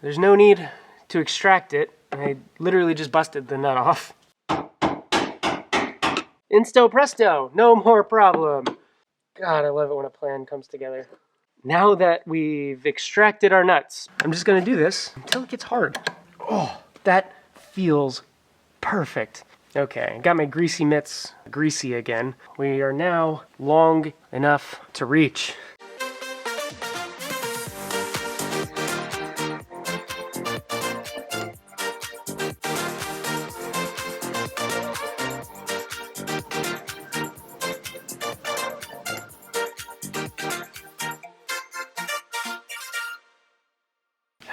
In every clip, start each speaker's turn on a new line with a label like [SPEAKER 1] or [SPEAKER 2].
[SPEAKER 1] There's no need to extract it. I literally just busted the nut off. Insto presto, no more problem. God, I love it when a plan comes together. Now that we've extracted our nuts, I'm just gonna do this until it gets hard. Oh, that feels perfect. Okay, got my greasy mitts greasy again. We are now long enough to reach.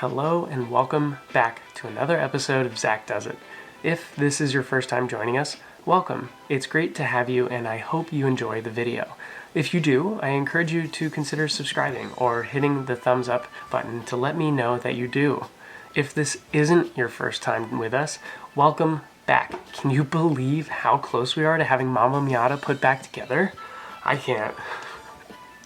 [SPEAKER 1] Hello and welcome back to another episode of Zak Does It. If this is your first time joining us, welcome. It's great to have you and I hope you enjoy the video. If you do, I encourage you to consider subscribing or hitting the thumbs up button to let me know that you do. If this isn't your first time with us, welcome back. Can you believe how close we are to having Mama Miata put back together? I can't.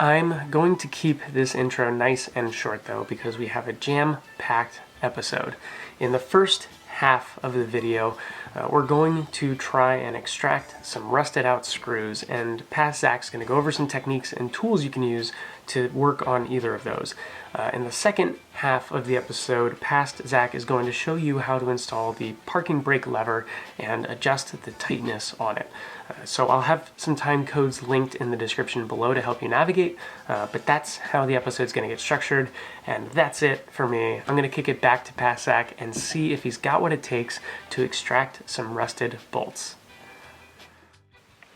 [SPEAKER 1] I'm going to keep this intro nice and short though because we have a jam-packed episode. In the first half of the video, we're going to try and extract some rusted out screws, and Past Zak's going to go over some techniques and tools you can use to work on either of those. In the second half of the episode, Past Zak is going to show you how to install the parking brake lever and adjust the tightness on it. So I'll have some time codes linked in the description below to help you navigate, but that's how the episode's going to get structured, and that's it for me. I'm going to kick it back to Past Zak and see if he's got what it takes to extract some rusted bolts.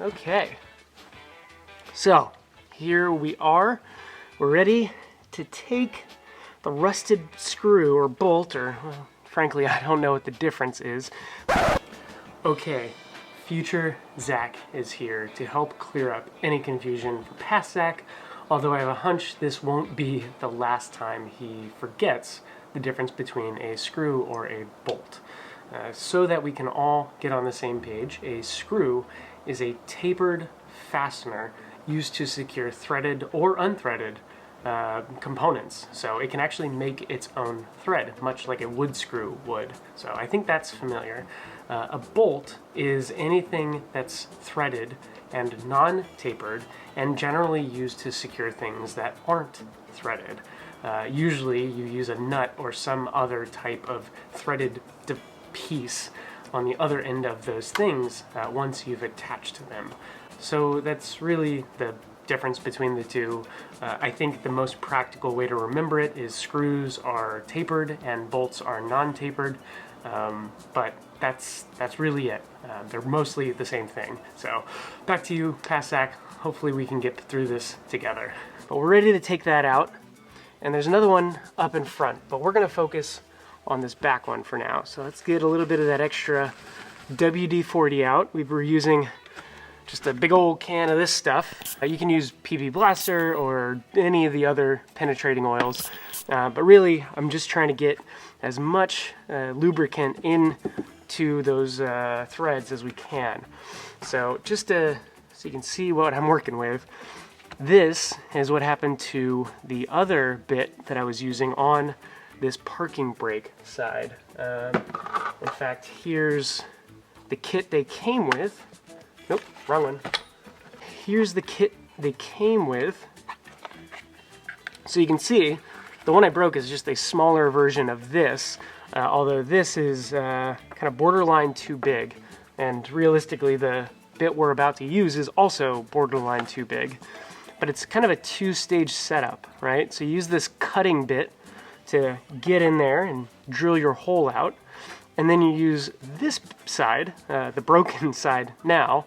[SPEAKER 1] Okay, so here we are. We're ready to take the rusted screw or bolt, or well, frankly, I don't know what the difference is. Okay. Future Zak is here to help clear up any confusion for Past Zak, although I have a hunch this won't be the last time he forgets the difference between a screw or a bolt. So that we can all get on the same page, a screw is a tapered fastener used to secure threaded or unthreaded components. So it can actually make its own thread, much like a wood screw would. So I think that's familiar. A bolt is anything that's threaded and non-tapered and generally used to secure things that aren't threaded. Usually you use a nut or some other type of threaded piece on the other end of those things once you've attached them. So that's really the difference between the two. I think the most practical way to remember it is screws are tapered and bolts are non-tapered, but that's really it. They're mostly the same thing. So back to you, Past Zak. Hopefully we can get through this together. But we're ready to take that out, and there's another one up in front, but we're going to focus on this back one for now. So let's get a little bit of that extra WD-40 out. We were using just a big old can of this stuff. You can use PB Blaster or any of the other penetrating oils, but really I'm just trying to get as much lubricant into those threads as we can. So just so you can see what I'm working with, this is what happened to the other bit that I was using on this parking brake side. In fact, here's the kit they came with. Nope, wrong one. Here's the kit they came with. So you can see, the one I broke is just a smaller version of this, although this is kind of borderline too big. And realistically, the bit we're about to use is also borderline too big. But it's kind of a two-stage setup, right? So you use this cutting bit to get in there and drill your hole out. And then you use this side, the broken side now,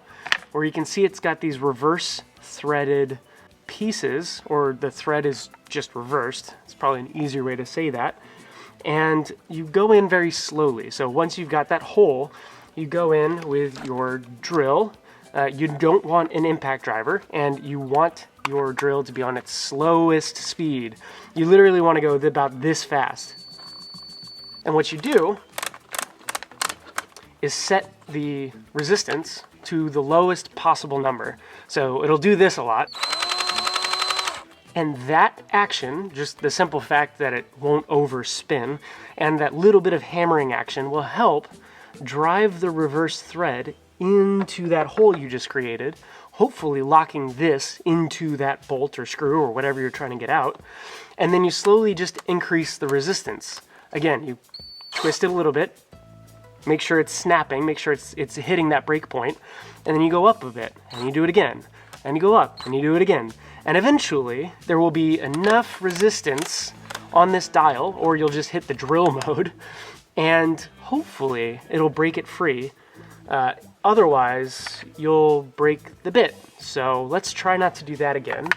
[SPEAKER 1] where you can see it's got these reverse threaded pieces, or the thread is just reversed. It's probably an easier way to say that. And you go in very slowly. So once you've got that hole, you go in with your drill. You don't want an impact driver, and you want your drill to be on its slowest speed. You literally want to go about this fast. And what you do is set the resistance to the lowest possible number. So it'll do this a lot. And that action, just the simple fact that it won't overspin, and that little bit of hammering action will help drive the reverse thread into that hole you just created, hopefully locking this into that bolt or screw or whatever you're trying to get out. And then you slowly just increase the resistance. Again, you twist it a little bit, make sure it's snapping, make sure it's hitting that break point, and then you go up a bit, and you do it again, and you go up, and you do it again. And eventually, there will be enough resistance on this dial, or you'll just hit the drill mode, and hopefully it'll break it free. Otherwise, you'll break the bit. So let's try not to do that again.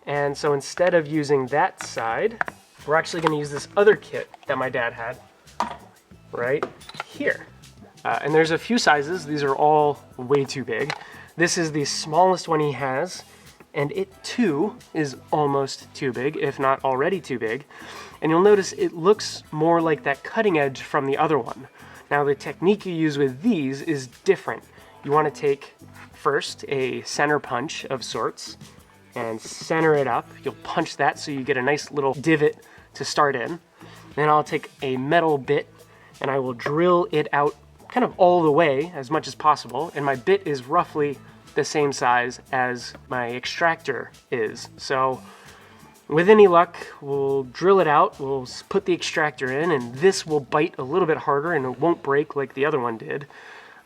[SPEAKER 1] And so instead of using that side, we're actually going to use this other kit that my dad had right here. And there's a few sizes. These are all way too big. This is the smallest one he has, and it too is almost too big, if not already too big. And you'll notice it looks more like that cutting edge from the other one. Now the technique you use with these is different. You want to take first a center punch of sorts and center it up. You'll punch that so you get a nice little divot to start in. Then I'll take a metal bit and I will drill it out kind of all the way as much as possible. And my bit is roughly the same size as my extractor is. So with any luck, we'll drill it out, we'll put the extractor in, and this will bite a little bit harder and it won't break like the other one did.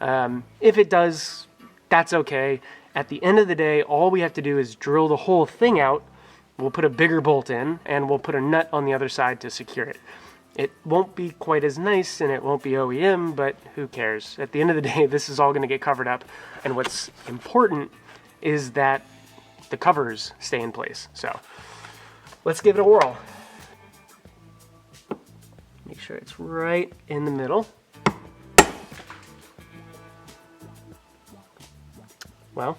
[SPEAKER 1] If it does, that's okay. At the end of the day, all we have to do is drill the whole thing out. We'll put a bigger bolt in, and we'll put a nut on the other side to secure it. It won't be quite as nice, and it won't be OEM, but who cares? At the end of the day, this is all going to get covered up, and what's important is that the covers stay in place. So let's give it a whirl. Make sure it's right in the middle. Well,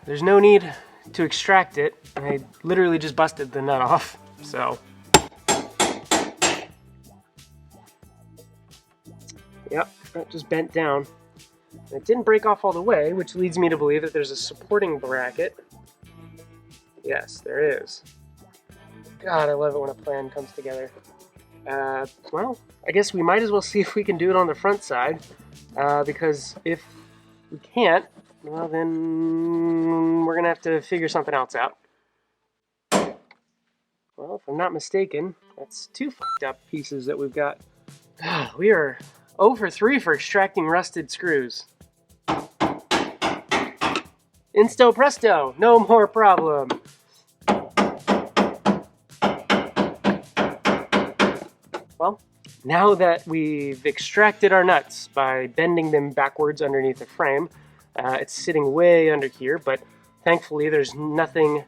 [SPEAKER 1] there's no need to extract it. I literally just busted the nut off, so. Yep, that just bent down. It didn't break off all the way, which leads me to believe that there's a supporting bracket. Yes, there is. God, I love it when a plan comes together. Well, I guess we might as well see if we can do it on the front side, because if we can't, well then we're gonna have to figure something else out. Well, if I'm not mistaken, that's two fucked up pieces that we've got. We are 0 for 3 for extracting rusted screws. Insto presto, no more problem. Well, now that we've extracted our nuts by bending them backwards underneath the frame, it's sitting way under here, but thankfully there's nothing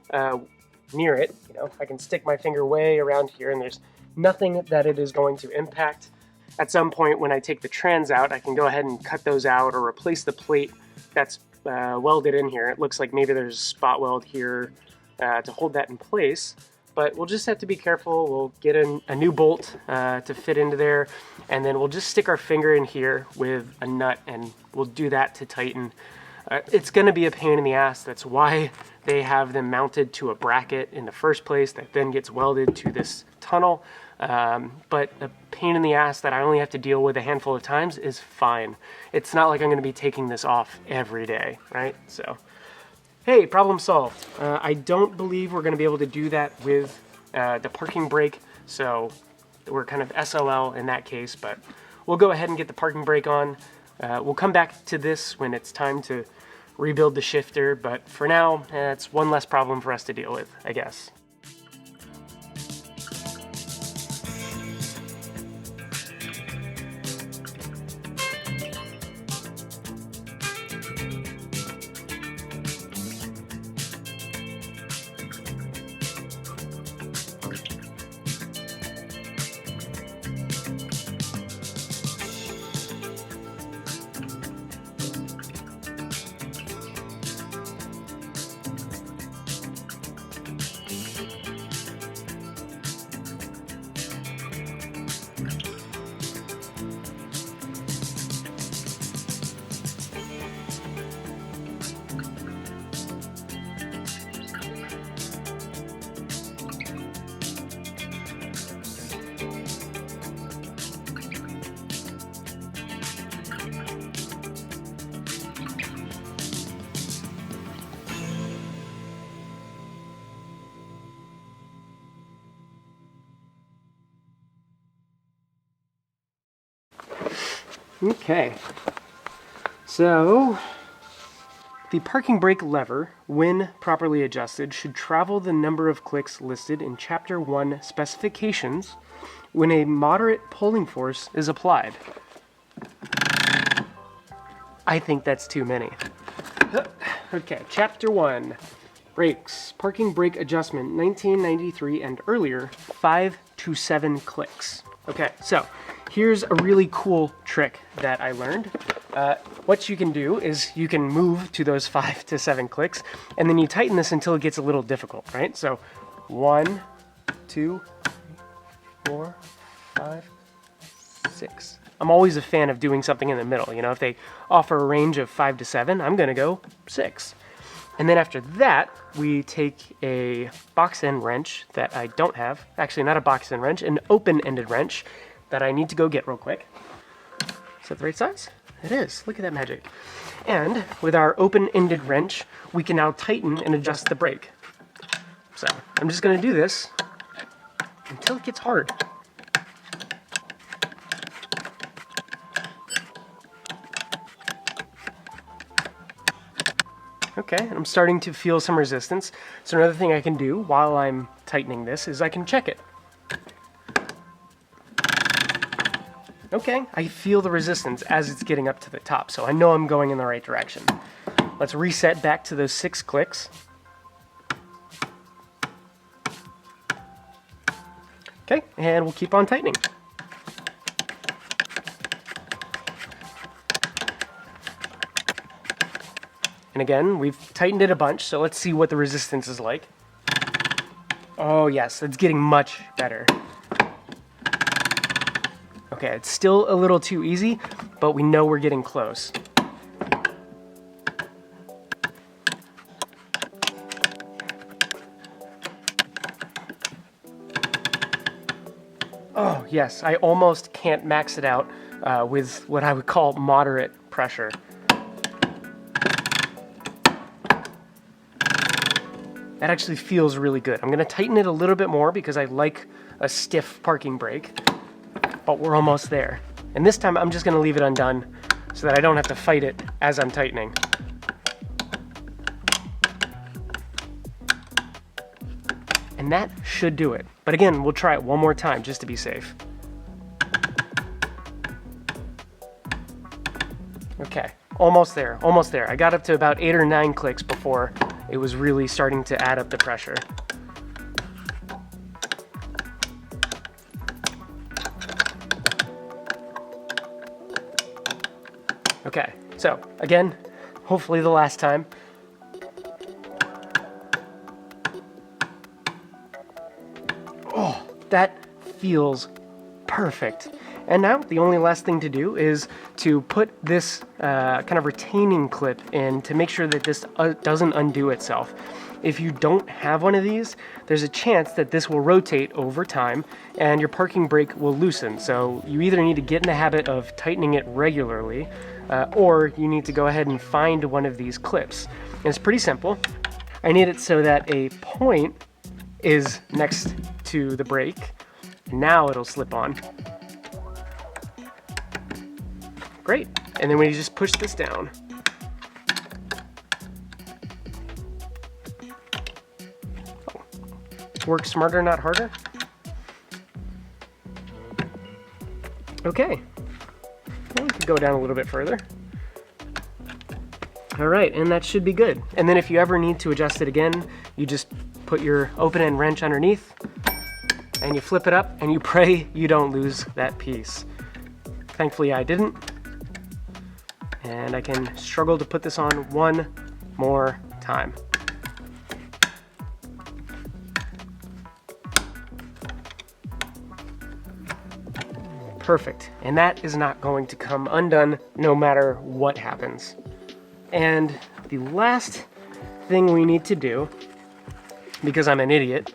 [SPEAKER 1] near it. You know, I can stick my finger way around here and there's nothing that it is going to impact. At some point when I take the trans out, I can go ahead and cut those out or replace the plate that's welded in here. It looks like maybe there's a spot weld here to hold that in place. But we'll just have to be careful. We'll get a new bolt to fit into there, and then we'll just stick our finger in here with a nut, and we'll do that to tighten. It's going to be a pain in the ass. That's why they have them mounted to a bracket in the first place that then gets welded to this tunnel. But a pain in the ass that I only have to deal with a handful of times is fine. It's not like I'm going to be taking this off every day, right? So. Hey, problem solved. I don't believe we're going to be able to do that with the parking brake, so we're kind of SOL in that case, but we'll go ahead and get the parking brake on. We'll come back to this when it's time to rebuild the shifter, but for now, it's one less problem for us to deal with, I guess. Okay, so the parking brake lever, when properly adjusted, should travel the number of clicks listed in Chapter 1 specifications when a moderate pulling force is applied. I think that's too many. Okay, Chapter 1, brakes, parking brake adjustment, 1993 and earlier, 5 to 7 clicks. Okay, so here's a really cool trick that I learned. What you can do is you can move to those 5 to 7 clicks, and then you tighten this until it gets a little difficult, right? So 1, 2, 3, 4, 5, 6. I'm always a fan of doing something in the middle. You know, if they offer a range of 5 to 7, I'm going to go 6. And then after that, we take a box end wrench that I don't have. Actually, not a box end wrench, an open-ended wrench that I need to go get real quick. Is that the right size? It is. Look at that magic. And with our open-ended wrench, we can now tighten and adjust the brake. So I'm just going to do this until it gets hard. Okay, and I'm starting to feel some resistance. So another thing I can do while I'm tightening this is I can check it. Okay, I feel the resistance as it's getting up to the top, so I know I'm going in the right direction. Let's reset back to those 6 clicks. Okay, and we'll keep on tightening. And again, we've tightened it a bunch, so let's see what the resistance is like. Oh yes, it's getting much better. Okay, it's still a little too easy, but we know we're getting close. Oh yes, I almost can't max it out with what I would call moderate pressure. That actually feels really good. I'm going to tighten it a little bit more because I like a stiff parking brake, but we're almost there. And this time I'm just going to leave it undone so that I don't have to fight it as I'm tightening. And that should do it. But again, we'll try it one more time just to be safe. Okay, almost there, almost there. I got up to about 8 or 9 clicks before it was really starting to add up the pressure. Okay, so again, hopefully the last time. Oh, that feels perfect. And now the only last thing to do is to put this kind of retaining clip in to make sure that this doesn't undo itself. If you don't have one of these, there's a chance that this will rotate over time and your parking brake will loosen. So you either need to get in the habit of tightening it regularly or you need to go ahead and find one of these clips. And it's pretty simple. I need it so that a point is next to the brake. Now it'll slip on. Great, and then we just push this down. Oh. Work smarter, not harder. Okay, well, we could go down a little bit further. All right, and that should be good. And then if you ever need to adjust it again, you just put your open-end wrench underneath, and you flip it up, and you pray you don't lose that piece. Thankfully, I didn't. And I can struggle to put this on one more time. Perfect. And that is not going to come undone no matter what happens. And the last thing we need to do, because I'm an idiot,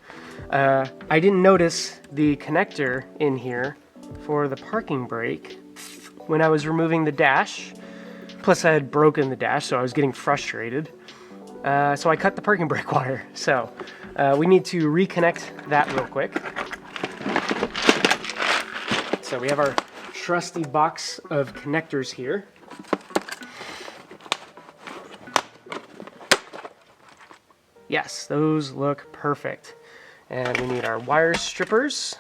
[SPEAKER 1] I didn't notice the connector in here for the parking brake when I was removing the dash. Plus I had broken the dash, so I was getting frustrated. So I cut the parking brake wire. So we need to reconnect that real quick. So we have our trusty box of connectors here. Yes, those look perfect. And we need our wire strippers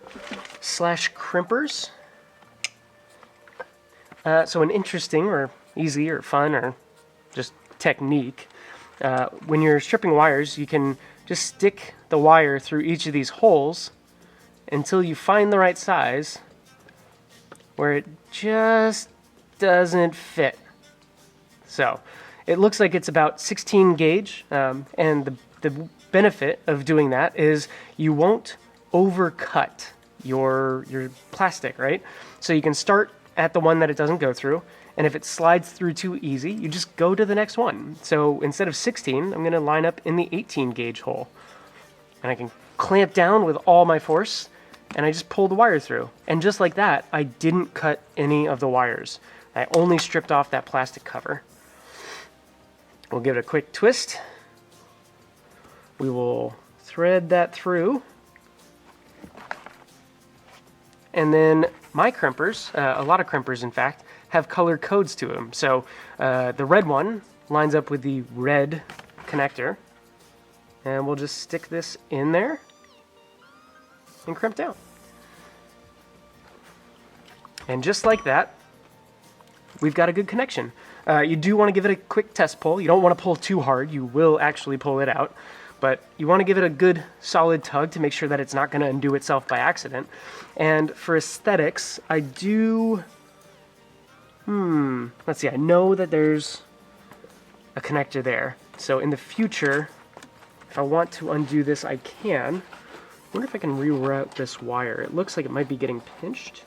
[SPEAKER 1] / crimpers. So an interesting or easy or fun or just technique, when you're stripping wires, you can just stick the wire through each of these holes until you find the right size where it just doesn't fit. So it looks like it's about 16 gauge, and the benefit of doing that is you won't overcut your plastic, right? So you can start at the one that it doesn't go through, and if it slides through too easy, you just go to the next one. So instead of 16, I'm going to line up in the 18 gauge hole, and I can clamp down with all my force, and I just pull the wire through. And just like that, I didn't cut any of the wires. I only stripped off that plastic cover. We'll give it a quick twist. We will thread that through. And then my crimpers, a lot of crimpers in fact, have color codes to them. So the red one lines up with the red connector. And we'll just stick this in there and crimp down. And just like that, we've got a good connection. You do want to give it a quick test pull. You don't want to pull too hard. You will actually pull it out. But you want to give it a good solid tug to make sure that it's not going to undo itself by accident. And for aesthetics, I do... let's see, I know that there's a connector there. So in the future, if I want to undo this, I can. I wonder if I can reroute this wire. It looks like it might be getting pinched.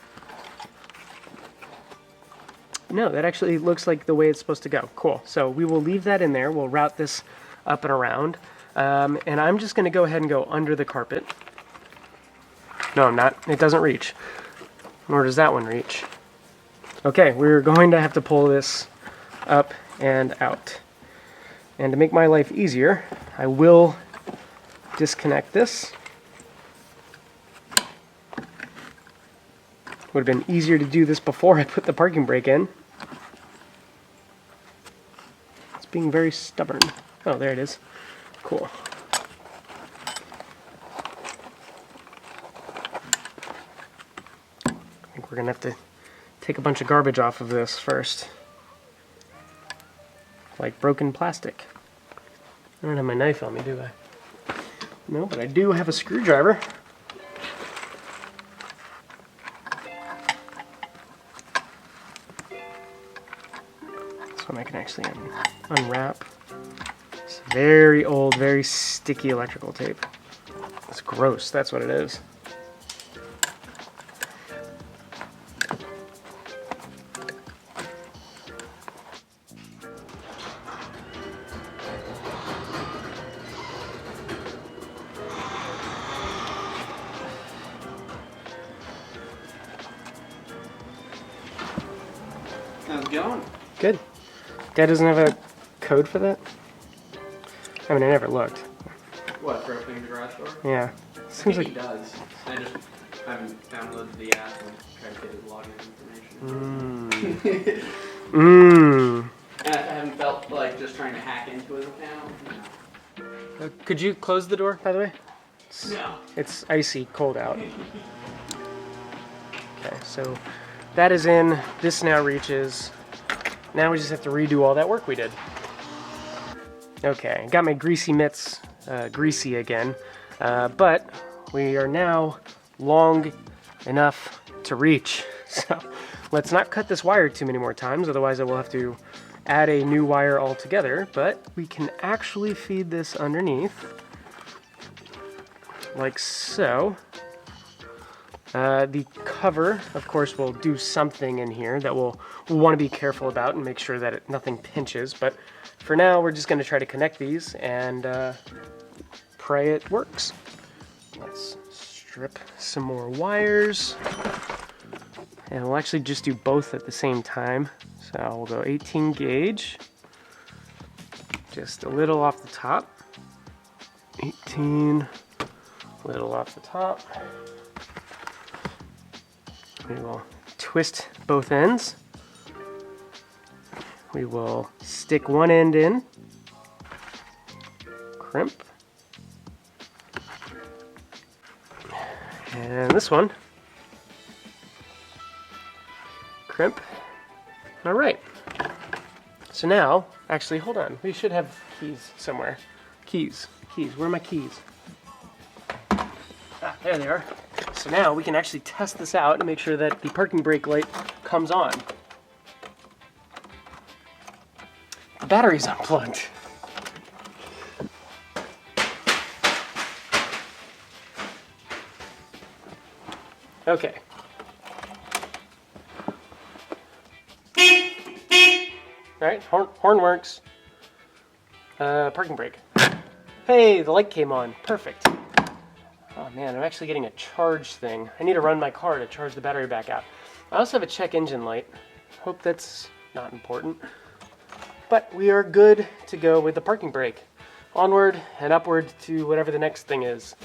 [SPEAKER 1] No, that actually looks like the way it's supposed to go. Cool. So we will leave that in there. We'll route this up and around. And I'm just going to go ahead and go under the carpet. No, I'm not. It doesn't reach. Nor does that one reach. Okay, we're going to have to pull this up and out. And to make my life easier, I will disconnect this. Would have been easier to do this before I put the parking brake in. It's being very stubborn. Oh, there it is. Cool. I think we're going to have to take a bunch of garbage off of this first. Like broken plastic. I don't have my knife on me, do I? No, but I do have a screwdriver. This one I can actually unwrap. It's very old, very sticky electrical tape. It's gross, that's what it is.
[SPEAKER 2] How's it going?
[SPEAKER 1] Good. Dad doesn't have a code for that? I mean, I never looked.
[SPEAKER 2] What, for opening the garage door?
[SPEAKER 1] Yeah.
[SPEAKER 2] Seems like he does. I just haven't downloaded the app and tried to get his login information. I haven't felt like just trying to hack into his account. No.
[SPEAKER 1] Could you close the door, by the way?
[SPEAKER 2] No.
[SPEAKER 1] It's icy cold out. Okay, so that is in. This now reaches. Now we just have to redo all that work we did. Okay, got my greasy mitts greasy again, but we are now long enough to reach. So let's not cut this wire too many more times, otherwise I will have to add a new wire altogether, but we can actually feed this underneath, like so. The cover, of course, will do something in here that we'll want to be careful about and make sure that nothing pinches, but for now we're just going to try to connect these and pray it works. Let's strip some more wires, and we'll actually just do both at the same time. So we'll go 18 gauge, just a little off the top, 18, little off the top. We will twist both ends. We will stick one end in, crimp, and this one, crimp. All right. So now, actually, hold on. We should have keys somewhere. Keys. Where are my keys? Ah, there they are. So now we can actually test this out and make sure that the parking brake light comes on. The battery's unplugged. Okay. All right, horn works. Parking brake. Hey, the light came on. Perfect. Oh man, I'm actually getting a charge thing. I need to run my car to charge the battery back out. I also have a check engine light. Hope that's not important. But we are good to go with the parking brake. Onward and upward to whatever the next thing is.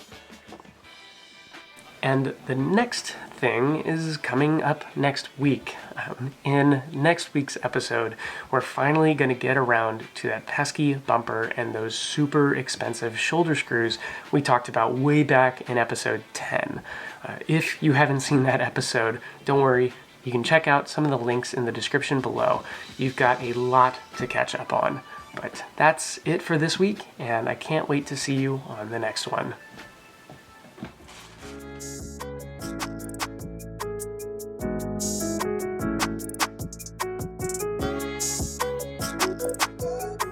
[SPEAKER 1] And the next thing is coming up next week. In next week's episode, we're finally going to get around to that pesky bumper and those super expensive shoulder screws we talked about way back in episode 10. If you haven't seen that episode, don't worry. You can check out some of the links in the description below. You've got a lot to catch up on. But that's it for this week, and I can't wait to see you on the next one.